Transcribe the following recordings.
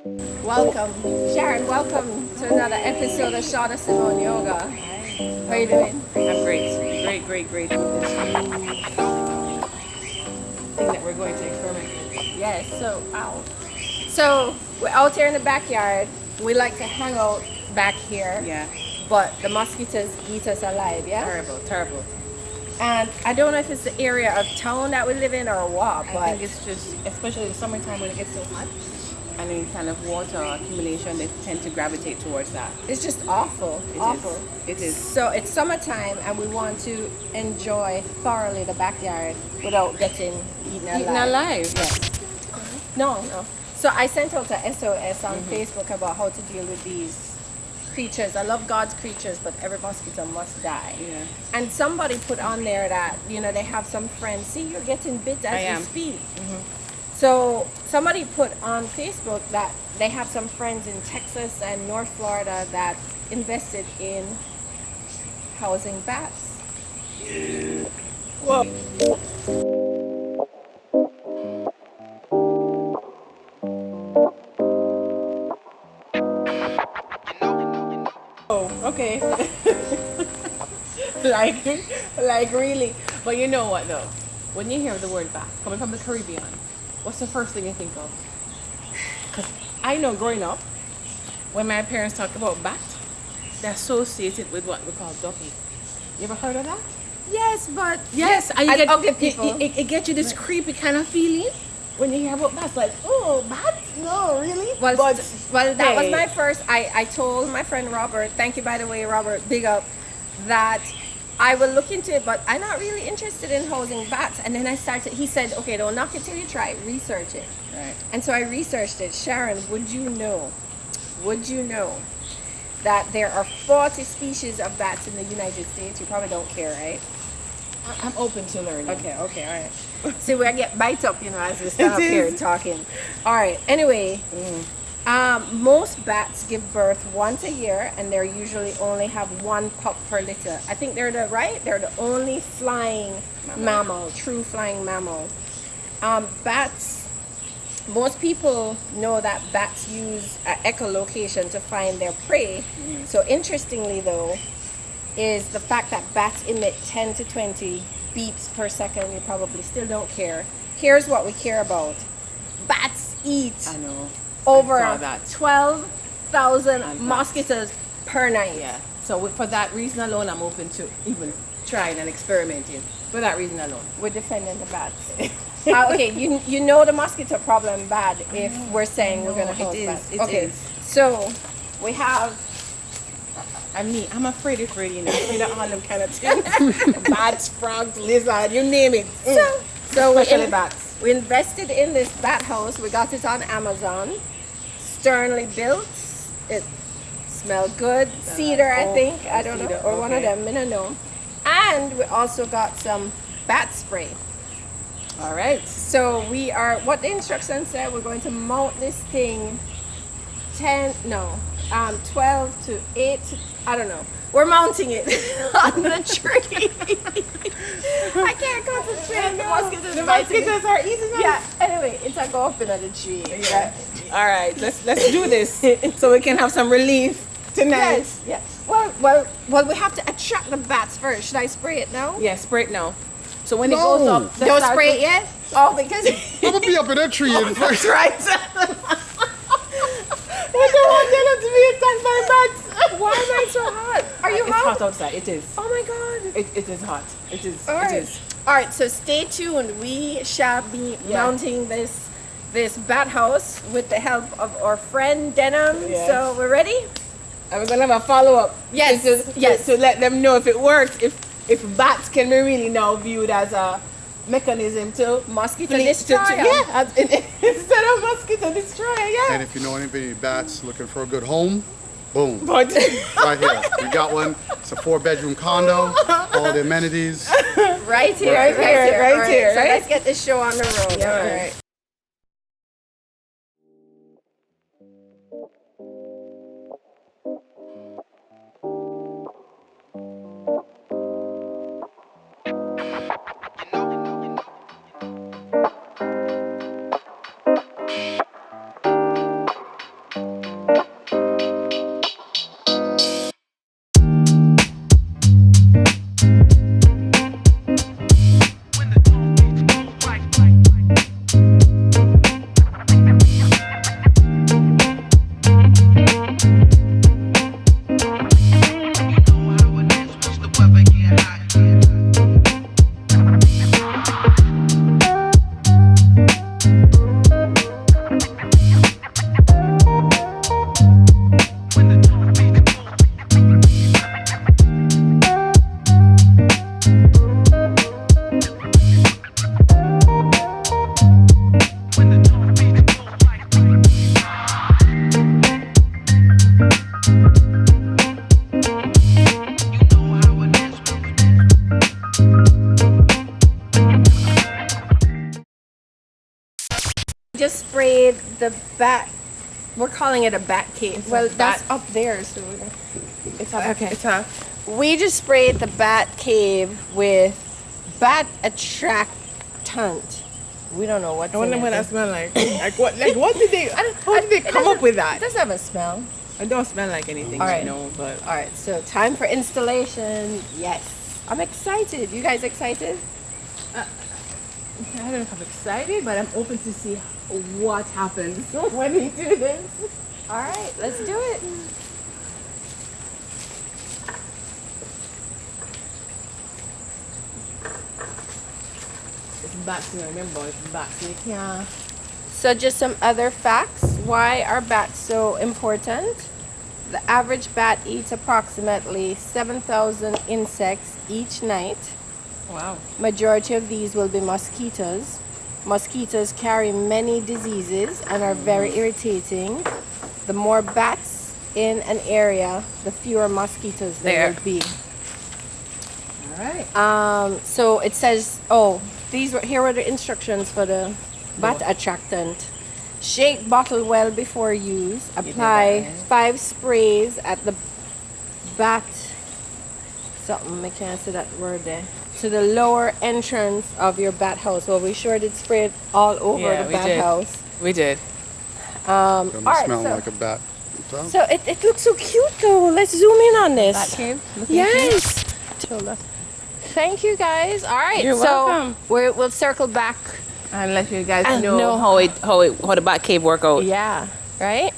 Welcome, Sharon. Welcome to another episode of Shauna Simone Yoga. Hi. How are you doing? I'm great. Great with this new thing that we're going to experiment with. Yes. So we're out here in the backyard. We like to hang out back here, Yeah, but the mosquitoes eat us alive. Yeah. terrible. And I don't know if it's the area of town that we live in or what, I but think it's just, especially in the summertime when it gets so hot, and any kind of water accumulation, they tend to gravitate towards that. it's just awful. Awful. It is. So it's summertime, and we want to enjoy thoroughly the backyard without getting eaten alive. Eaten alive. Yes. No. So I sent out a SOS on Facebook about how to deal with these creatures. I love God's creatures, but every mosquito must die. Yeah. And somebody put on there that, they have some friends. See, you're getting bit I as am. we speak. So somebody put on Facebook that they have some friends in Texas and North Florida that invested in housing bats. Whoa. Oh, okay. like, like really. But you know what though? When you hear the word bat coming from the Caribbean, what's the first thing you think of? Because I know growing up, when my parents talk about bat, they associate it with what we call ducky. You ever heard of that? Yes, but Yes, and you and get ugly people. it gets you this creepy kind of feeling when you hear about bats. Like, oh, bats? No, really? Well, that was hey. my first. I told my friend Robert, thank you by the way, Robert, big up, that I will look into it, but I'm not really interested in housing bats. And then he said, okay, don't knock it till you try it, research it. Right. And so I researched it. Sharon, would you know that there are 40 species of bats in the United States? You probably don't care, right? I'm open to learning. Okay, all right. See, we get bite up, as we stand It up here is. talking. All right, anyway, most bats give birth once a year, and they usually only have one pup per litter. I think they're the only flying mammal, true flying mammal. Bats, most people know that bats use echolocation to find their prey. So interestingly though, is the fact that bats emit 10 to 20 beeps per second. You probably still don't care. Here's what we care about. Bats eat I know. over I saw that. 12,000 mosquitoes per night. Yeah. So for that reason alone, I'm open to even trying and experimenting. For that reason alone. We're defending the bats. Okay, you know the mosquito problem bad if we're saying we're going to house bats. It Okay, is. so we have I'm afraid, you know, all them kind of things. Bats, frogs, lizard, you name it. So Especially bats. we invested in this bat house. We got it on Amazon. Sternly built. It smelled good. Cedar, I think. I don't know. cedar, Or one of okay. them. I don't know. And we also got some bat spray. All right. So what the instructions said, we're going to mount this thing 12 to 8, I don't know. We're mounting it on the tree. I can't concentrate. The mosquitoes The biting me. mosquitoes are eating us. Yeah, anyway, it's a go up in the tree. Yeah. All right. Let's do this so we can have some relief tonight. Yes, yes. Well, we have to attract the bats first. Should I spray it now? Yeah, spray it now. So when it No. goes up, Don't spray it yet? Oh, because I'm gonna be up in that tree in first. right. I don't want them to be attacked by bats. why am I so hot? Are you It's hot? hot outside. It is. Oh my god. It is hot. It is. All It right. is. All right, so stay tuned. We shall be mounting this bat house with the help of our friend Denham. Yes. So we're ready? And we're gonna have a follow up. Yes, To, yes. To let them know if it works. If bats can be really now viewed as a mechanism to Mosquito flee- destroyer. instead of mosquito destroyer. Yeah. And if you know any bats looking for a good home, boom, But right here. We got one. It's a 4-bedroom condo. All the amenities. Right here, Right here, right All right, here, So right? let's get this show on the road. Yeah, All right. the bat. We're calling it a bat cave. Well, that's up there, so It's a, okay. It's a, We just sprayed the bat cave with bat attractant. We don't know what's I wonder in what it. that smell like. What did they? How did they come up with that? It doesn't have a smell. It don't smell like anything, All right. I know, but All right, so time for installation. Yes, I'm excited. You guys excited? I don't know if I'm excited, but I'm open to see what happens when we do this. All right, let's do it. It's bats, remember, it's bats. You can't. So just some other facts. Why are bats so important? The average bat eats approximately 7,000 insects each night. Wow. Majority of these will be mosquitoes. Mosquitoes carry many diseases and are very irritating. The more bats in an area, the fewer mosquitoes there will be. All right. So it says, here were the instructions for the bat attractant. Shake bottle well before use. Apply 5 sprays at the bat. I can't say that word there. To the lower entrance of your bat house. Well, we sure did spray it all over the bat house. We did. Gonna Alright, smell so- like a bat. So it looks so cute though. Let's zoom in on this. Bat cave? Yes. Thank you guys. All right. You're welcome. We'll circle back. And let you guys And know know how the bat cave work out. Yeah. Right.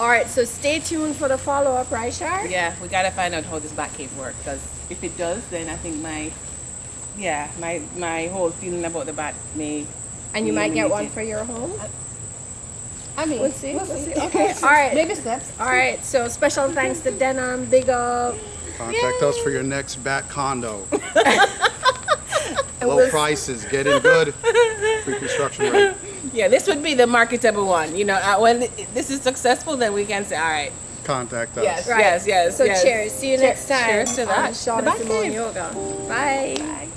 All right. So stay tuned for the follow up, right, Shar? Yeah, we gotta find out how this bat cave works. Because if it does, then I think my whole feeling about the bat may. And you be might get one eliminated. for your home. I mean, We'll see. Okay. Okay. All right. Baby steps. All right. So special thanks to Denham. Big up. Contact us for your next bat condo. And Low we'll- prices, get in good, pre-construction rate. Yeah, this would be the marketable one. You know, when this is successful, then we can say, all right. Contact us. Yes. Right. Yes. So yes. cheers. See you next time. Cheers to that. On Shauna The bat Simone cave. Yoga. Bye. Bye.